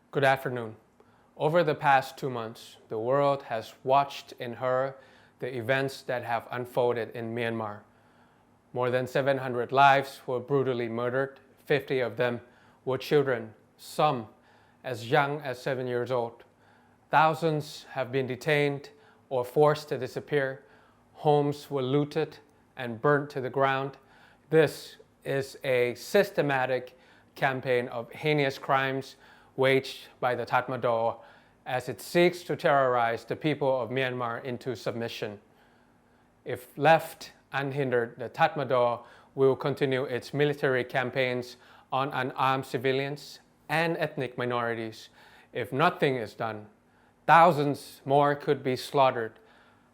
Good afternoon. Over the past 2 months, the world has watched in horror the events that have unfolded in Myanmar. More than 700 lives were brutally murdered, 50 of them were children, some as young as 7 years old. Thousands have been detained or forced to disappear. Homes were looted and burnt to the ground. This is a systematic campaign of heinous crimes waged by the Tatmadaw as it seeks to terrorize the people of Myanmar into submission. If left unhindered, the Tatmadaw will continue its military campaigns on unarmed civilians and ethnic minorities. If nothing is done, thousands more could be slaughtered,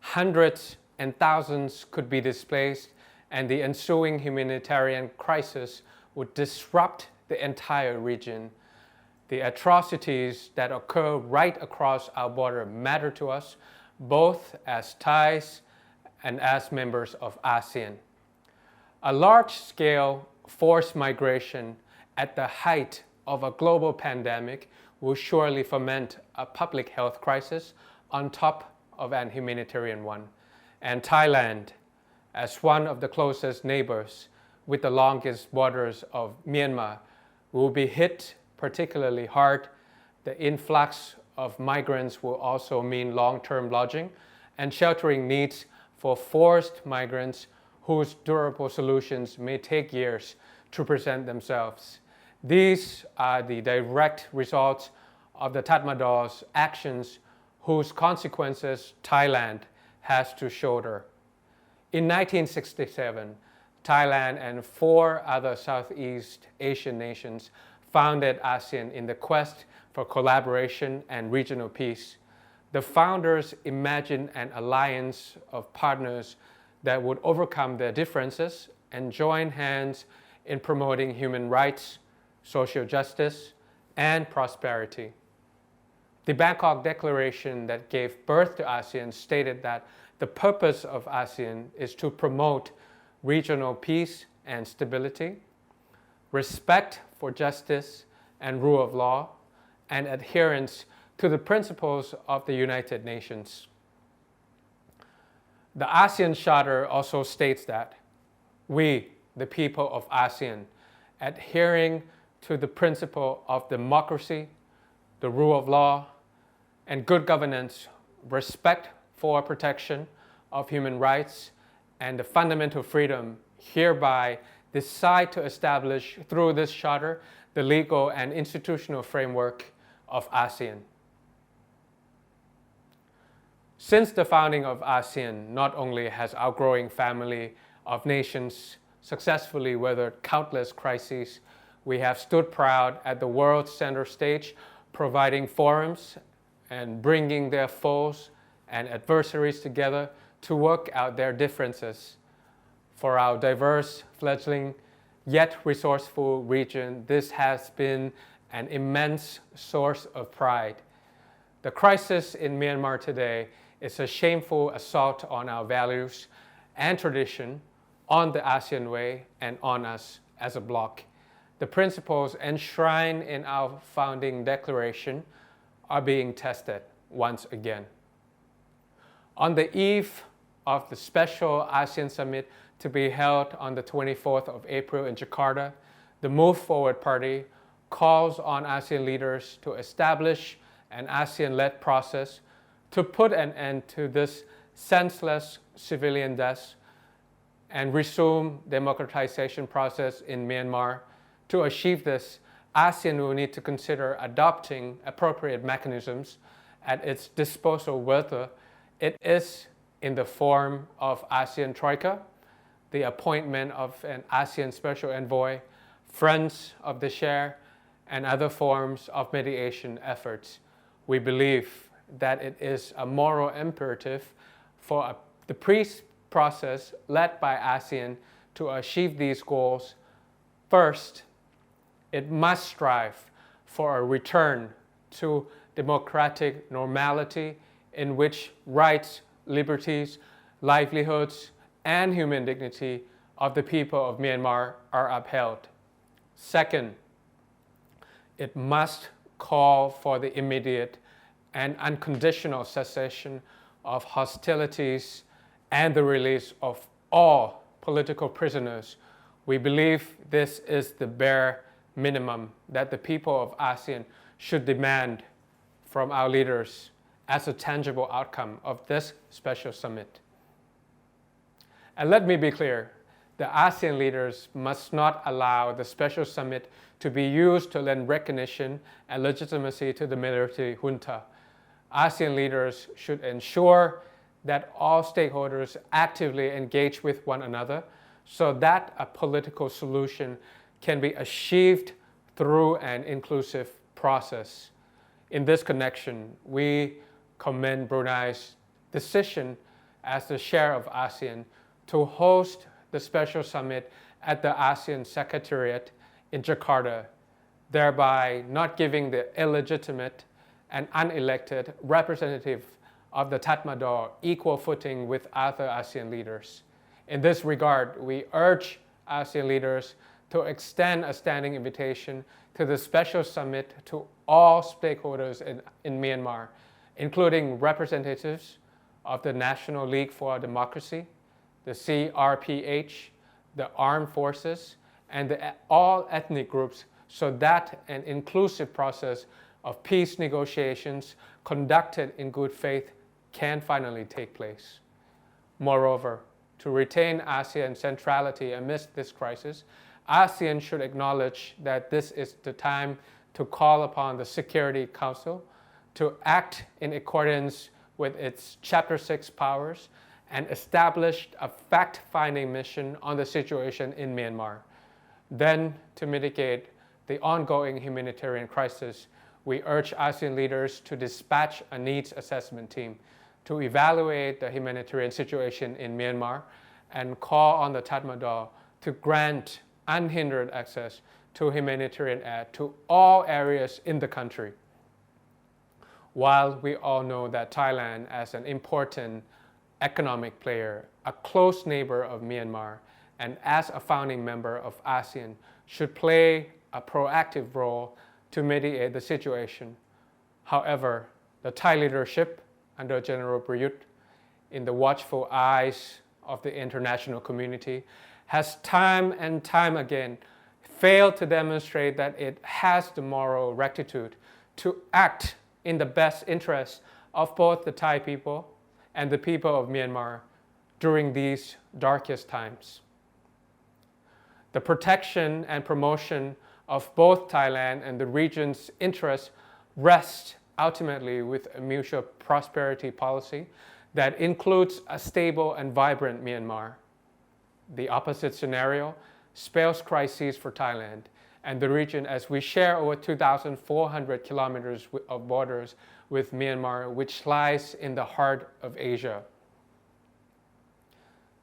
hundreds and thousands could be displaced, and the ensuing humanitarian crisis would disrupt the entire region. The atrocities that occur right across our border matter to us, both as Thais and as members of ASEAN. A large-scale forced migration at the height of a global pandemic will surely foment a public health crisis on top of an humanitarian one. And Thailand, as one of the closest neighbors with the longest borders of Myanmar, will be hit particularly hard. The influx of migrants will also mean long-term lodging and sheltering needs for forced migrants whose durable solutions may take years to present themselves. These are the direct results of the Tatmadaw's actions whose consequences Thailand has to shoulder. In 1967, Thailand and 4 other Southeast Asian nations founded ASEAN in the quest for collaboration and regional peace. The founders imagined an alliance of partners that would overcome their differences and join hands in promoting human rights, social justice, and prosperity. The Bangkok Declaration that gave birth to ASEAN stated that the purpose of ASEAN is to promote regional peace and stability, respect for justice and rule of law, and adherence to the principles of the United Nations. The ASEAN Charter also states that we, the people of ASEAN, adhering to the principle of democracy, the rule of law, and good governance, respect for protection of human rights, and the fundamental freedom, hereby decide to establish through this charter the legal and institutional framework of ASEAN. Since the founding of ASEAN, not only has our growing family of nations successfully weathered countless crises, we have stood proud at the world's center stage, providing forums and bringing their foes and adversaries together to work out their differences. For our diverse, fledgling, yet resourceful region, this has been an immense source of pride. The crisis in Myanmar today is a shameful assault on our values and tradition, on the ASEAN way, and on us as a bloc. The principles enshrined in our founding declaration are being tested once again. On the eve of the special ASEAN Summit to be held on the 24th of April in Jakarta, the Move Forward Party calls on ASEAN leaders to establish an ASEAN-led process to put an end to this senseless civilian deaths and resume democratization process in Myanmar. To achieve this, ASEAN will need to consider adopting appropriate mechanisms at its disposal, whether it is in the form of ASEAN Troika, the appointment of an ASEAN Special Envoy, Friends of the Share, and other forms of mediation efforts. We believe that it is a moral imperative for the peace process led by ASEAN to achieve these goals. First, it must strive for a return to democratic normality in which rights, liberties, livelihoods, and human dignity of the people of Myanmar are upheld. Second, it must call for the immediate and unconditional cessation of hostilities and the release of all political prisoners. We believe this is the bare minimum that the people of ASEAN should demand from our leaders as a tangible outcome of this special summit. And let me be clear, the ASEAN leaders must not allow the special summit to be used to lend recognition and legitimacy to the military junta. ASEAN leaders should ensure that all stakeholders actively engage with one another so that a political solution can be achieved through an inclusive process. In this connection, we commend Brunei's decision as the chair of ASEAN to host the special summit at the ASEAN Secretariat in Jakarta, thereby not giving the illegitimate and unelected representative of the Tatmadaw equal footing with other ASEAN leaders. In this regard, we urge ASEAN leaders to extend a standing invitation to the special summit to all stakeholders in Myanmar, including representatives of the National League for Democracy, the CRPH, the armed forces, and all ethnic groups, so that an inclusive process of peace negotiations conducted in good faith can finally take place. Moreover, to retain ASEAN centrality amidst this crisis, ASEAN should acknowledge that this is the time to call upon the Security Council to act in accordance with its Chapter 6 powers and establish a fact-finding mission on the situation in Myanmar. Then, to mitigate the ongoing humanitarian crisis, we urge ASEAN leaders to dispatch a needs assessment team to evaluate the humanitarian situation in Myanmar and call on the Tatmadaw to grant unhindered access to humanitarian aid to all areas in the country. While we all know that Thailand, as an important economic player, a close neighbor of Myanmar, and as a founding member of ASEAN, should play a proactive role to mediate the situation. However, the Thai leadership under General Prayuth, in the watchful eyes of the international community, has time and time again failed to demonstrate that it has the moral rectitude to act in the best interest of both the Thai people and the people of Myanmar during these darkest times. The protection and promotion of both Thailand and the region's interests rest ultimately with a mutual prosperity policy that includes a stable and vibrant Myanmar. The opposite scenario spells crises for Thailand and the region, as we share over 2,400 kilometers of borders with Myanmar, which lies in the heart of Asia.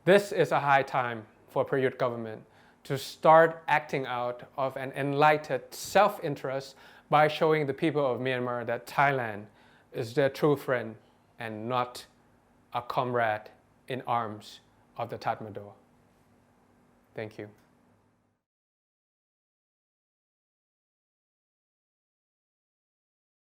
This is a high time for Prayuth government to start acting out of an enlightened self-interest by showing the people of Myanmar that Thailand is their true friend and not a comrade in arms of the Tatmadaw. Thank you.